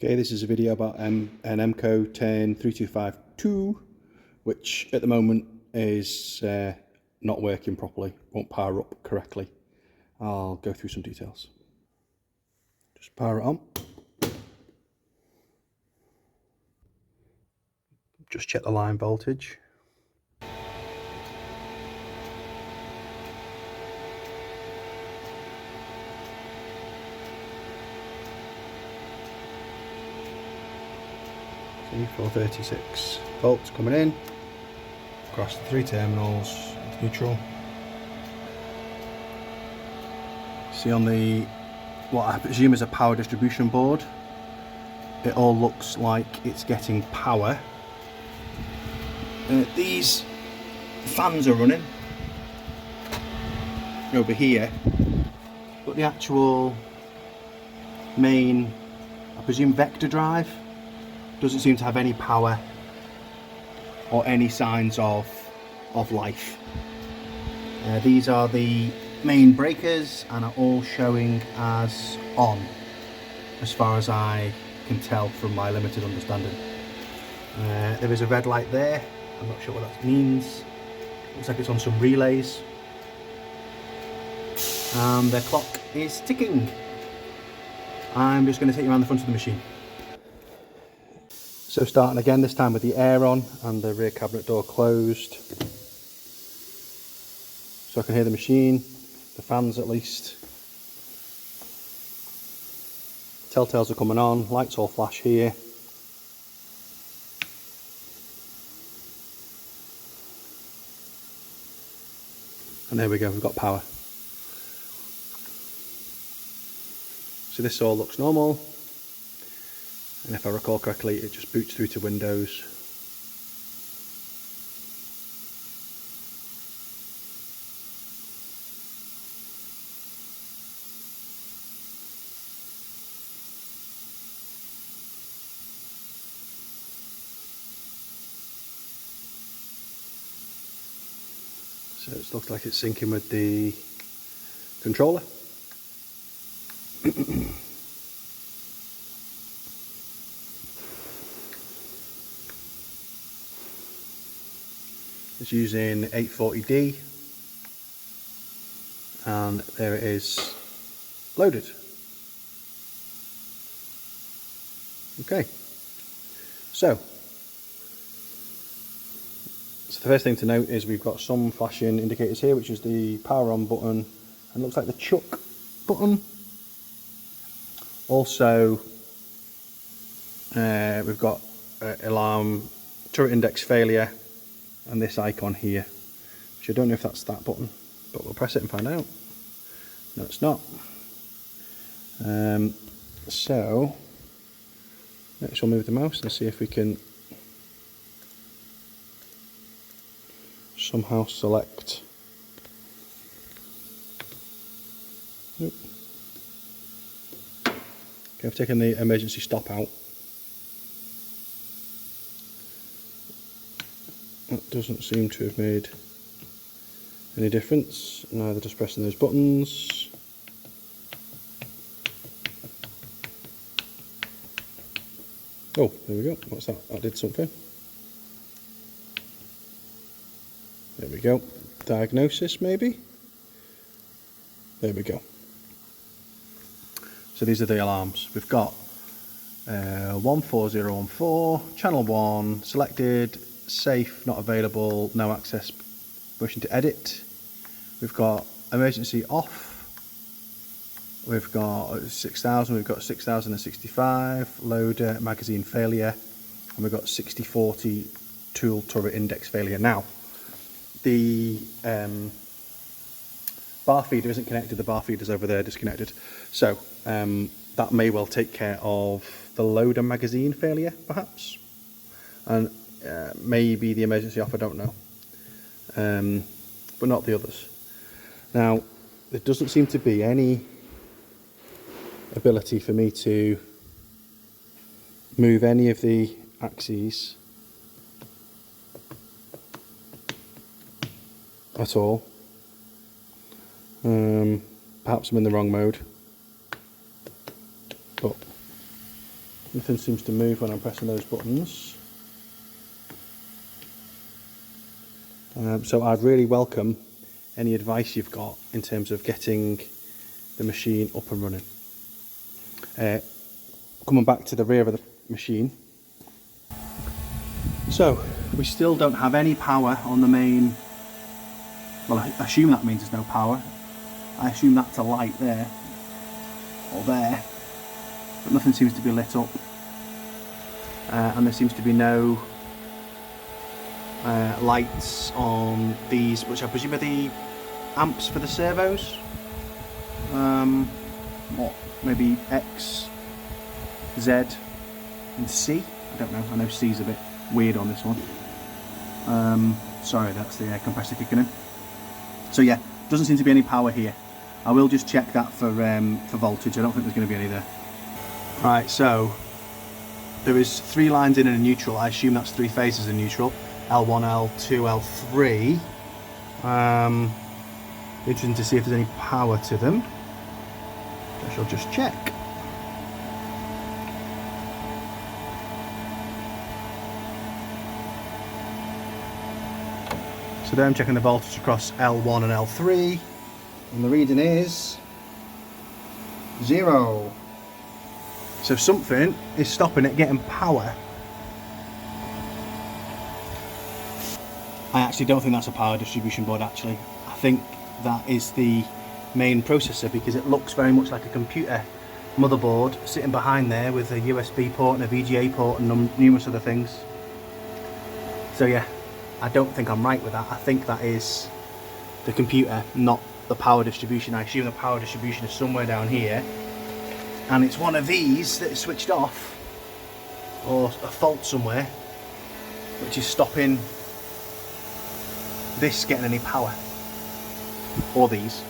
Okay, this is a video about an emco 10325-2, which at the moment is not working properly, won't power up correctly. I'll go through some details. Just power it on. Just check the line voltage. See, 436 volts coming in across the three terminals into neutral. See on the what I presume is a power distribution board, it all looks like it's getting power. These fans are running over here, but the actual main, I presume, vector drive doesn't seem to have any power or any signs of life. These are the main breakers and are all showing as on, as far as I can tell from my limited understanding. There is a red light there. I'm not sure what that means. Looks like it's on some relays. And the clock is ticking. I'm just going to take you around the front of the machine. So starting again, this time with the air on and the rear cabinet door closed. So I can hear the machine, the fans at least. Telltales are coming on, lights all flash here. And there we go, we've got power. So this all looks normal. And if I recall correctly, it just boots through to Windows. So it looks like it's syncing with the controller. It's using 840D, and there it is loaded. Okay, so the first thing to note is we've got some flashing indicators here, which is the power on button and looks like the chuck button. Also we've got alarm turret index failure and this icon here, which I don't know if that's that button, but we'll press it and find out. No, it's not. So next we'll move the mouse and see if we can somehow select. Nope. Okay, I've taken the emergency stop out. That doesn't seem to have made any difference, neither just pressing those buttons. Oh, there we go. What's that? That did something. There we go. Diagnosis, maybe? There we go. So these are the alarms. We've got 14014, channel 1, selected, safe, not available, no access, wishing to edit. We've got emergency off. We've got 6000, we've got 6065, loader, magazine failure, and we've got 6040 tool turret index failure. Now, the bar feeder isn't connected, the bar feeder's over there disconnected. So that may well take care of the loader magazine failure, perhaps. And maybe the emergency off, I don't know. But not the others. Now, there doesn't seem to be any ability for me to move any of the axes at all. Perhaps I'm in the wrong mode, but Nothing seems to move when I'm pressing those buttons. So I'd really welcome any advice you've got in terms of getting the machine up and running. Coming back to the rear of the machine. So we still don't have any power on the main. Well, I assume that means there's no power. I assume that's a light there or there, but nothing seems to be lit up, and there seems to be no lights on these, which I presume are the amps for the servos. What, maybe X, Z and C? I don't know. I know C's a bit weird on this one. Sorry, that's the air compressor kicking in. So yeah, doesn't seem to be any power here. I will just check that for voltage. I don't think there's going to be any there. Right, so there is 3 lines in and a neutral. I assume that's 3 phases of neutral. L1, L2, L3. Interesting to see if there's any power to them. I shall just check. So there I'm checking the voltage across L1 and L3, and the reading is 0. So something is stopping it getting power. I actually don't think that's a power distribution board actually. I think that is the main processor, because it looks very much like a computer motherboard sitting behind there with a USB port and a VGA port and numerous other things. So yeah, I don't think I'm right with that. I think that is the computer, not the power distribution. I assume the power distribution is somewhere down here, and it's one of these that is switched off, or a fault somewhere, which is stopping this getting any power, or these.